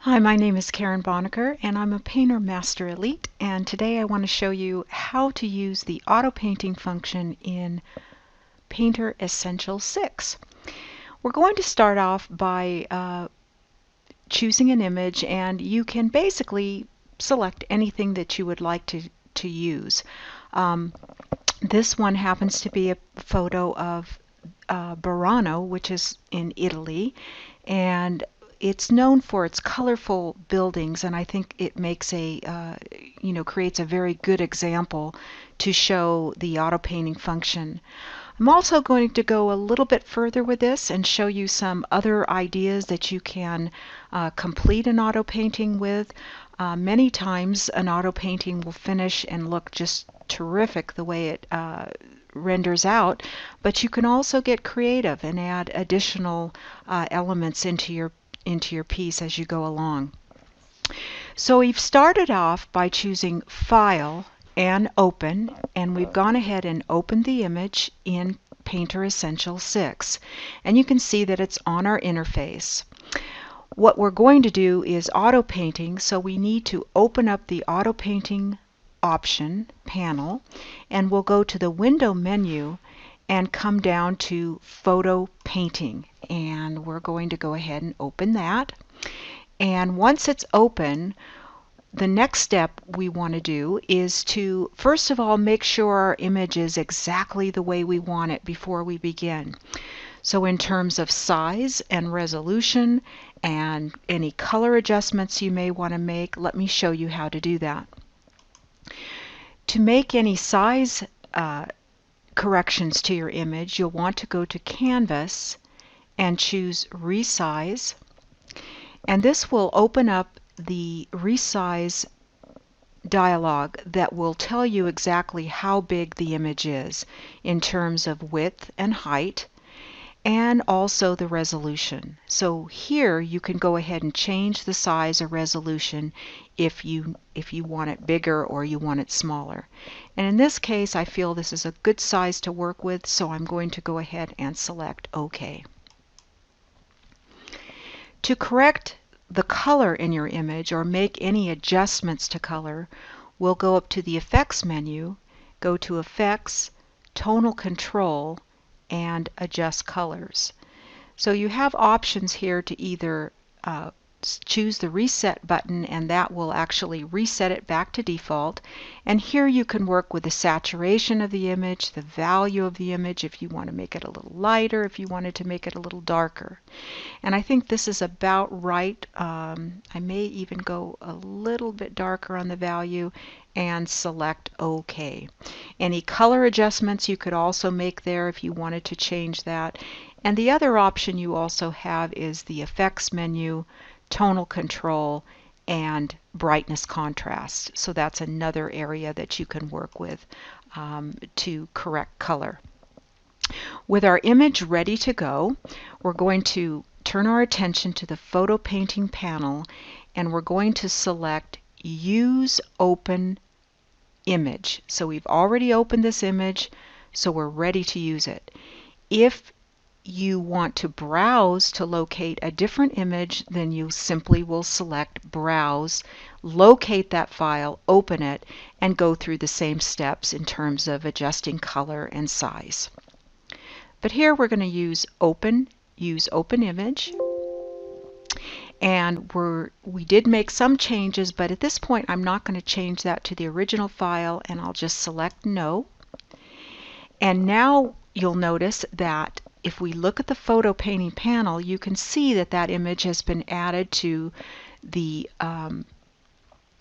Hi, my name is Karen Bonacker and I'm a Painter Master Elite, and today I want to show you how to use the auto painting function in Painter Essential 6. We're going to start off by choosing an image, and you can basically select anything that you would like to use. This one happens to be a photo of Burano, which is in Italy, and it's known for its colorful buildings, and I think it makes creates a very good example to show the auto painting function. I'm also going to go a little bit further with this and show you some other ideas that you can complete an auto painting with. Many times an auto painting will finish and look just terrific the way it renders out, but you can also get creative and add additional elements into your piece as you go along. So we've started off by choosing File and Open, and we've gone ahead and opened the image in Painter Essential 6, and you can see that it's on our interface. What we're going to do is auto painting, so we need to open up the auto painting option panel, and we'll go to the window menu and come down to photo painting, and we're going to go ahead and open that. And once it's open, the next step we want to do is to first of all make sure our image is exactly the way we want it before we begin. So in terms of size and resolution and any color adjustments you may want to make, let me show you how to do that. To make any size corrections to your image, you'll want to go to Canvas and choose Resize, and this will open up the Resize dialog that will tell you exactly how big the image is in terms of width and height, and also the resolution. So here you can go ahead and change the size or resolution if you want it bigger or you want it smaller. And in this case, I feel this is a good size to work with, so I'm going to go ahead and select OK. To correct the color in your image or make any adjustments to color, we'll go up to the Effects menu, go to Effects, Tonal Control, and Adjust Colors. So you have options here to either choose the Reset button, and that will actually reset it back to default. And here you can work with the saturation of the image, the value of the image, if you want to make it a little lighter, if you wanted to make it a little darker. And I think this is about right. I may even go a little bit darker on the value and select OK. Any color adjustments you could also make there if you wanted to change that. And the other option you also have is the Effects menu, Tonal Control, and Brightness Contrast. So that's another area that you can work with to correct color. With our image ready to go, we're going to turn our attention to the photo painting panel, and we're going to select Use Open Image. So we've already opened this image, so we're ready to use it. If you want to browse to locate a different image, then you simply will select Browse, locate that file, open it, and go through the same steps in terms of adjusting color and size. But here we're going to use Open Image, and we did make some changes, but at this point I'm not going to change that to the original file, and I'll just select No. And now you'll notice that if we look at the photo painting panel, you can see that that image has been added to the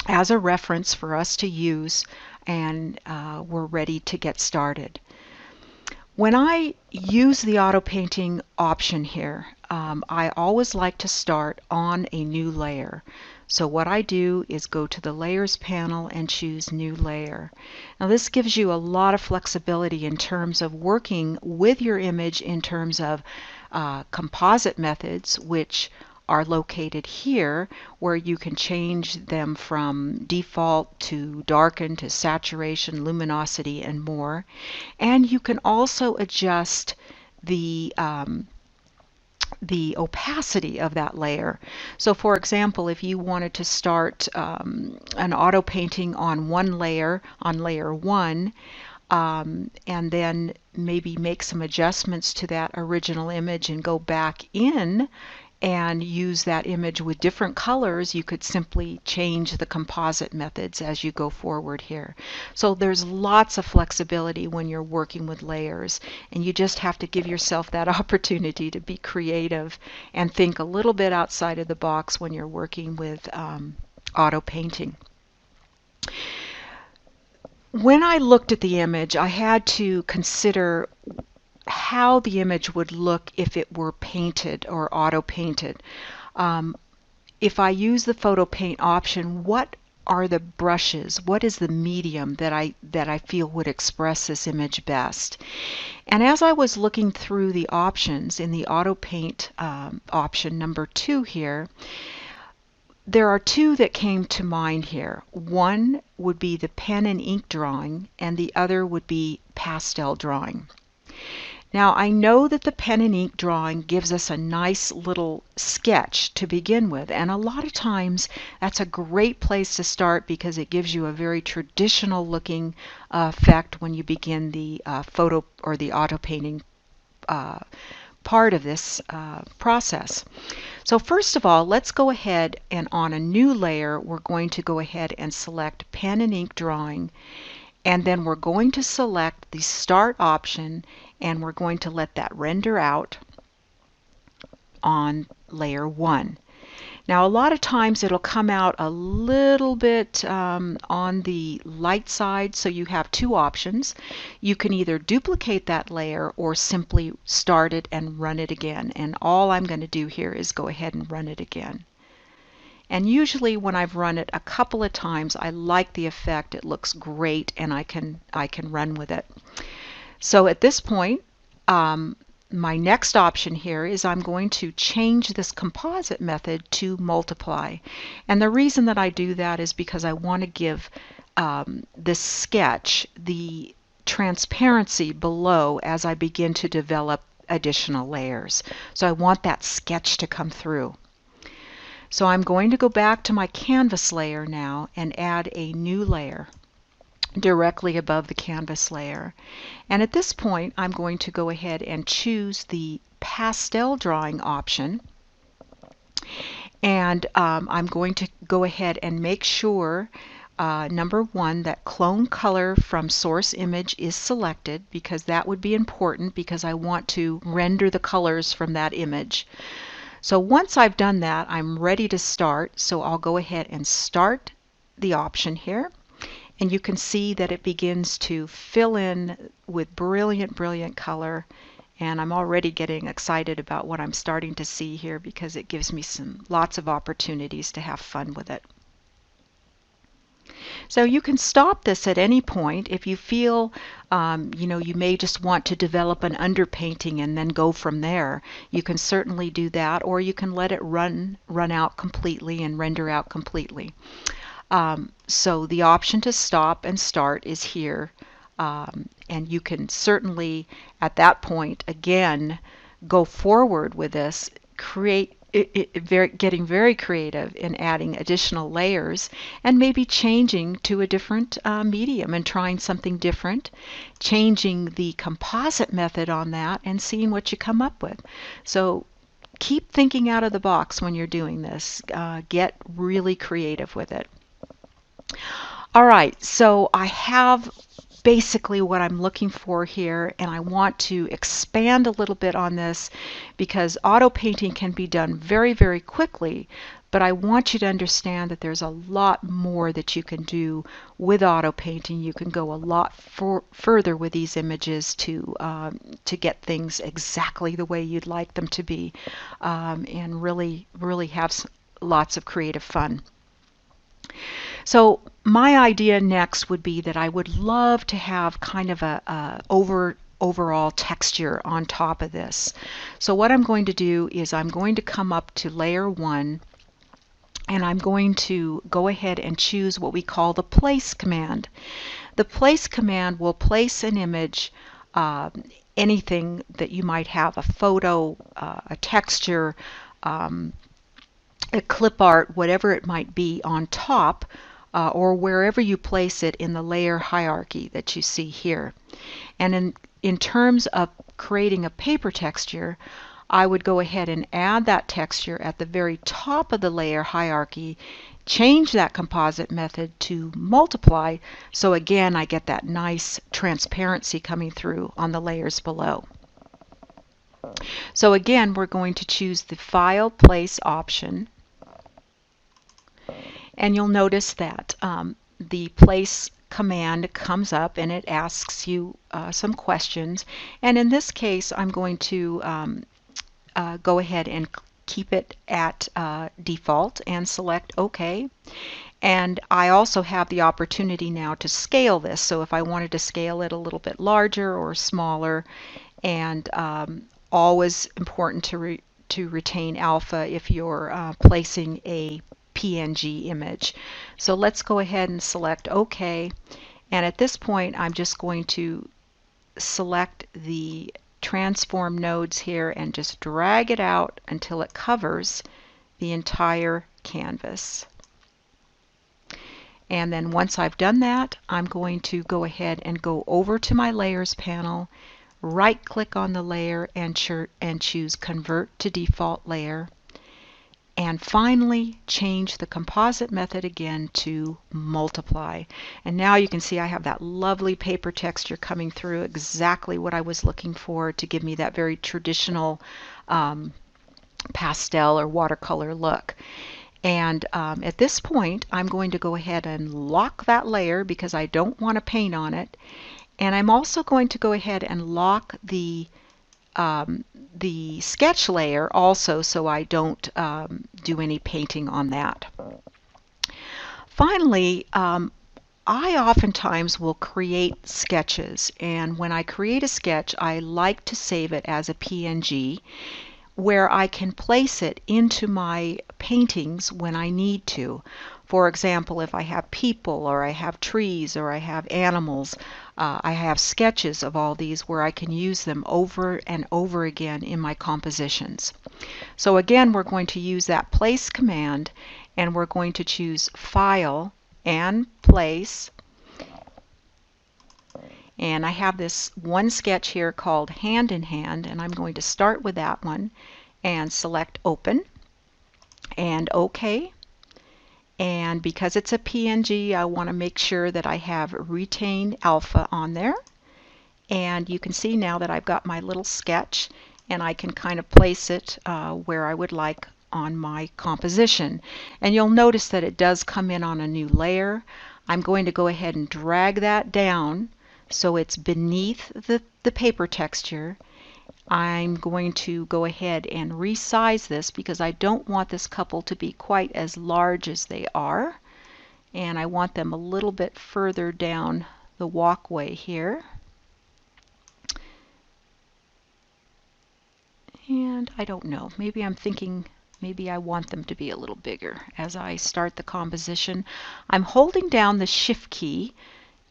as a reference for us to use, and we're ready to get started. When I use the auto painting option here, I always like to start on a new layer. So what I do is go to the Layers panel and choose New Layer. Now this gives you a lot of flexibility in terms of working with your image in terms of composite methods, which are located here, where you can change them from default to darken to saturation, luminosity, and more. And you can also adjust the the opacity of that layer. So for example, if you wanted to start an auto painting on one layer, on layer 1, and then maybe make some adjustments to that original image and go back in and use that image with different colors, you could simply change the composite methods as you go forward here. So there's lots of flexibility when you're working with layers, and you just have to give yourself that opportunity to be creative and think a little bit outside of the box when you're working with auto painting. When I looked at the image, I had to consider how the image would look if it were painted or auto painted. If I use the photo paint option, what are the brushes? What is the medium that I feel would express this image best? And as I was looking through the options in the auto paint option number 2 here, there are 2 that came to mind here. One would be the pen and ink drawing, and the other would be pastel drawing. Now I know that the pen and ink drawing gives us a nice little sketch to begin with, and a lot of times that's a great place to start because it gives you a very traditional looking effect when you begin the photo or the auto painting part of this process. So first of all, let's go ahead and on a new layer we're going to go ahead and select pen and ink drawing, and then we're going to select the start option, and we're going to let that render out on layer 1. Now a lot of times it'll come out a little bit on the light side, so you have 2 options. You can either duplicate that layer or simply start it and run it again, and all I'm going to do here is go ahead and run it again. And usually when I've run it a couple of times, I like the effect. It looks great, and I can run with it. So at this point, my next option here is I'm going to change this composite method to multiply. And the reason that I do that is because I want to give this sketch the transparency below as I begin to develop additional layers. So I want that sketch to come through. So I'm going to go back to my canvas layer now and add a new layer directly above the canvas layer. And at this point I'm going to go ahead and choose the pastel drawing option, and I'm going to go ahead and make sure number 1 that clone color from source image is selected, because that would be important because I want to render the colors from that image. So once I've done that, I'm ready to start, so I'll go ahead and start the option here. And you can see that it begins to fill in with brilliant color, and I'm already getting excited about what I'm starting to see here because it gives me lots of opportunities to have fun with it. So you can stop this at any point if you feel you may just want to develop an underpainting and then go from there. You can certainly do that, or you can let it run out completely and render out completely. So the option to stop and start is here, and you can certainly at that point again go forward with this, getting very creative in adding additional layers and maybe changing to a different medium and trying something different, changing the composite method on that and seeing what you come up with. So keep thinking out of the box when you're doing this. Get really creative with it. All right, so I have basically what I'm looking for here, and I want to expand a little bit on this because auto painting can be done very quickly, but I want you to understand that there's a lot more that you can do with auto painting. You can go a lot further with these images to get things exactly the way you'd like them to be, and really have lots of creative fun. So my idea next would be that I would love to have kind of a overall texture on top of this. So what I'm going to do is I'm going to come up to layer 1, and I'm going to go ahead and choose what we call the place command. The place command will place an image anything that you might have, a photo, a texture, a clip art, whatever it might be, on top or wherever you place it in the layer hierarchy that you see here. And in terms of creating a paper texture, I would go ahead and add that texture at the very top of the layer hierarchy, change that composite method to multiply, so again I get that nice transparency coming through on the layers below. So again, we're going to choose the File Place option, and you'll notice that the Place command comes up and it asks you some questions, and in this case I'm going to go ahead and keep it at default and select OK. And I also have the opportunity now to scale this, so if I wanted to scale it a little bit larger or smaller, and always important to retain alpha if you're placing a PNG image. So let's go ahead and select OK, and at this point I'm just going to select the transform nodes here and just drag it out until it covers the entire canvas. And then once I've done that, I'm going to go ahead and go over to my Layers panel, right click on the layer and choose Convert to Default Layer, and finally change the composite method again to multiply. And now you can see I have that lovely paper texture coming through, exactly what I was looking for to give me that very traditional pastel or watercolor look. And at this point I'm going to go ahead and lock that layer because I don't want to paint on it. And I'm also going to go ahead and lock the sketch layer also, so I don't do any painting on that. Finally, I oftentimes will create sketches, and when I create a sketch I like to save it as a PNG where I can place it into my paintings when I need to. For example, if I have people, or I have trees, or I have animals, I have sketches of all these where I can use them over and over again in my compositions. So again, we're going to use that Place command, and we're going to choose File and Place. And I have this one sketch here called Hand in Hand, and I'm going to start with that one and select Open and OK. And because it's a PNG, I want to make sure that I have Retain Alpha on there. And you can see now that I've got my little sketch, and I can kind of place it where I would like on my composition. And you'll notice that it does come in on a new layer. I'm going to go ahead and drag that down so it's beneath the paper texture. I'm going to go ahead and resize this because I don't want this couple to be quite as large as they are, and I want them a little bit further down the walkway here. And I don't know, maybe I'm thinking maybe I want them to be a little bigger as I start the composition. I'm holding down the Shift key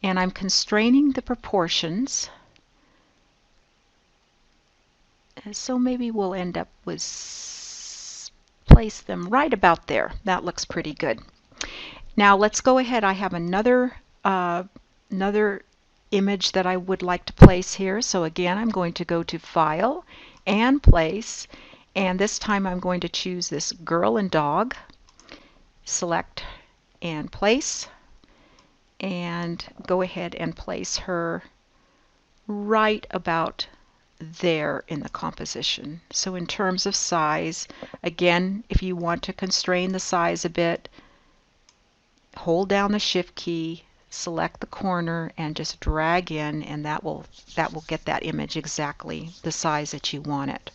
and I'm constraining the proportions. So maybe we'll end up with place them right about there. That looks pretty good. Now let's go ahead. I have another image that I would like to place here. So again, I'm going to go to File and Place, and this time I'm going to choose this girl and dog, select and place, and go ahead and place her right about there in the composition. So in terms of size, again, if you want to constrain the size a bit, hold down the Shift key, select the corner, and just drag in, and that will get that image exactly the size that you want it.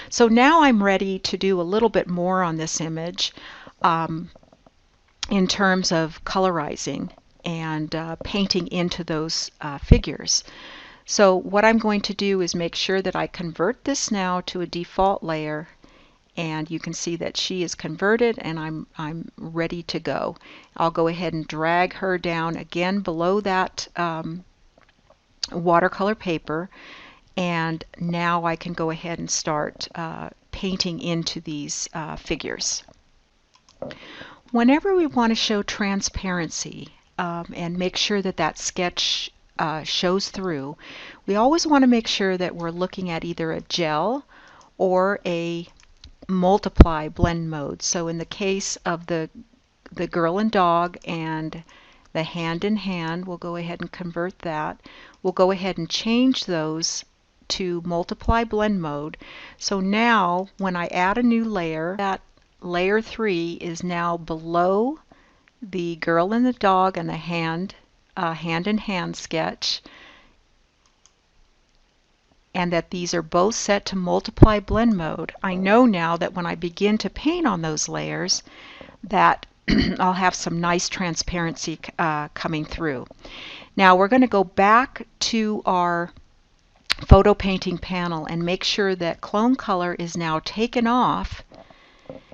So now I'm ready to do a little bit more on this image in terms of colorizing and painting into those figures. So what I'm going to do is make sure that I convert this now to a default layer, and you can see that she is converted and I'm ready to go. I'll go ahead and drag her down again below that watercolor paper, and now I can go ahead and start painting into these figures. Whenever we want to show transparency and make sure that that sketch shows through, we always want to make sure that we're looking at either a gel or a multiply blend mode. So in the case of the girl and dog and the hand in hand, we'll go ahead and convert that. We'll go ahead and change those to multiply blend mode. So now when I add a new layer, that layer 3 is now below the girl and the dog and the hand in hand sketch, and that these are both set to multiply blend mode. I know now that when I begin to paint on those layers that I'll have some nice transparency coming through. Now we're going to go back to our photo painting panel and make sure that clone color is now taken off.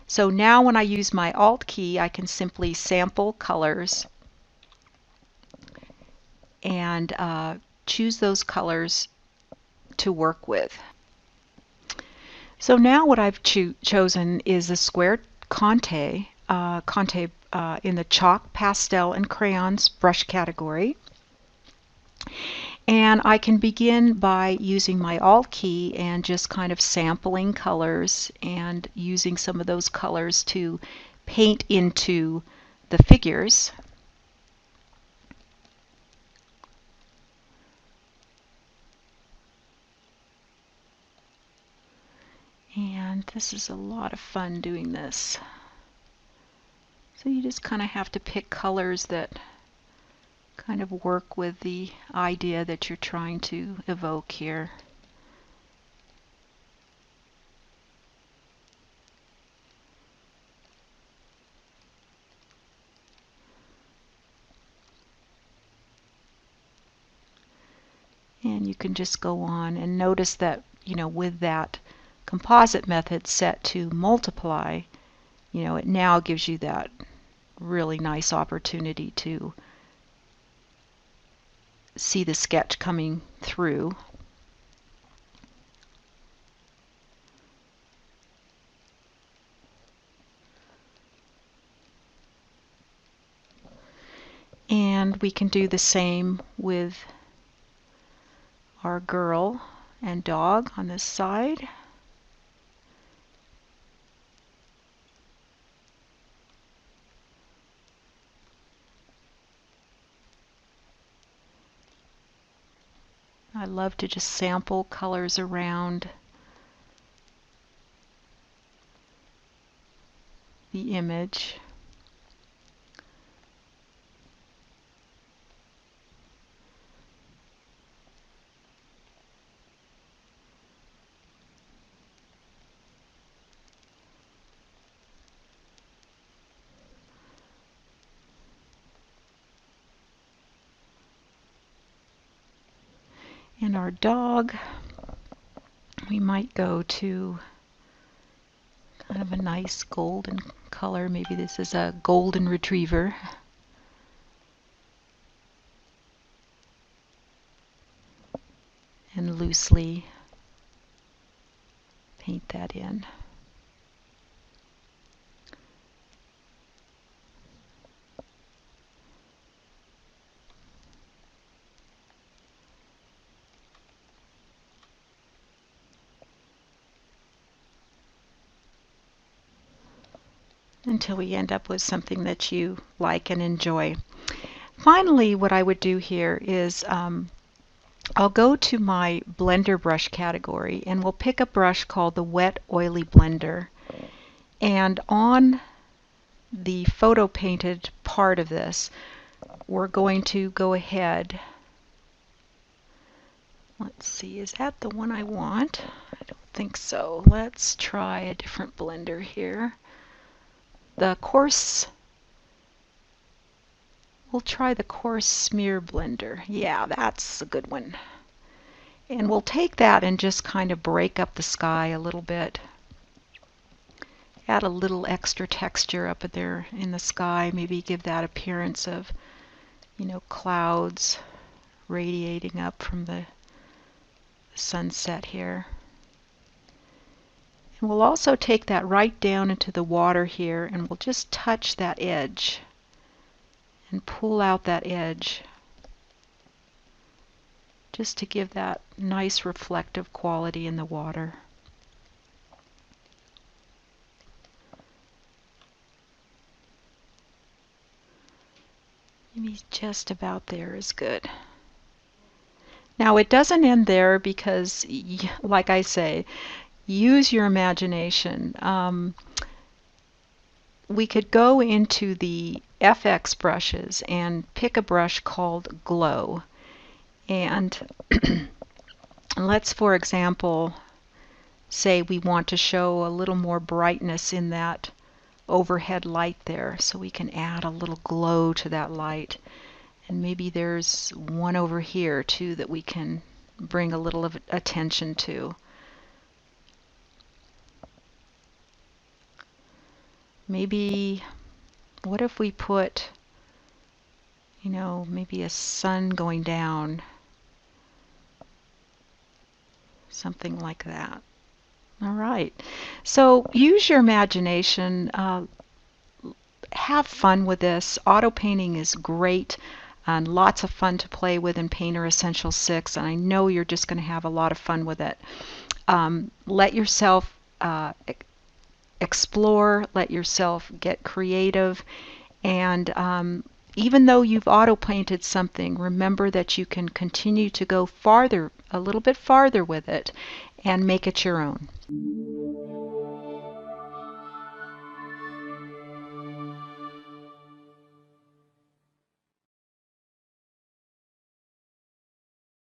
So now when I use my Alt key, I can simply sample colors and choose those colors to work with. So now what I've chosen is a square Conte in the chalk, pastel, and crayons brush category. And I can begin by using my Alt key and just kind of sampling colors and using some of those colors to paint into the figures. And this is a lot of fun doing this. So you just kind of have to pick colors that kind of work with the idea that you're trying to evoke here. And you can just go on and notice that, with that composite method set to multiply, it now gives you that really nice opportunity to see the sketch coming through. And we can do the same with our girl and dog on this side. I love to just sample colors around the image. And our dog, we might go to kind of a nice golden color. Maybe this is a golden retriever. And loosely paint that in. Until we end up with something that you like and enjoy. Finally, what I would do here is I'll go to my blender brush category and we'll pick a brush called the Wet Oily Blender. And on the photo painted part of this, we're going to go ahead. Let's see, is that the one I want? I don't think so. Let's try a different blender here. The coarse, we'll try the coarse smear blender. Yeah, that's a good one. And we'll take that and just kind of break up the sky a little bit. Add a little extra texture up there in the sky. Maybe give that appearance of, clouds radiating up from the sunset here. And we'll also take that right down into the water here, and we'll just touch that edge and pull out that edge just to give that nice reflective quality in the water. Maybe just about there is good. Now it doesn't end there because, like I say, use your imagination. We could go into the FX brushes and pick a brush called Glow. And let's, for example, say we want to show a little more brightness in that overhead light there, so we can add a little glow to that light. And maybe there's one over here too that we can bring a little of attention to. Maybe, what if we put, maybe a sun going down, something like that. All right, so use your imagination. Have fun with this. Auto painting is great and lots of fun to play with in Painter Essentials 6, and I know you're just going to have a lot of fun with it. Let yourself explore, let yourself get creative, and even though you've auto painted something, remember that you can continue to go farther, a little bit farther with it, and make it your own.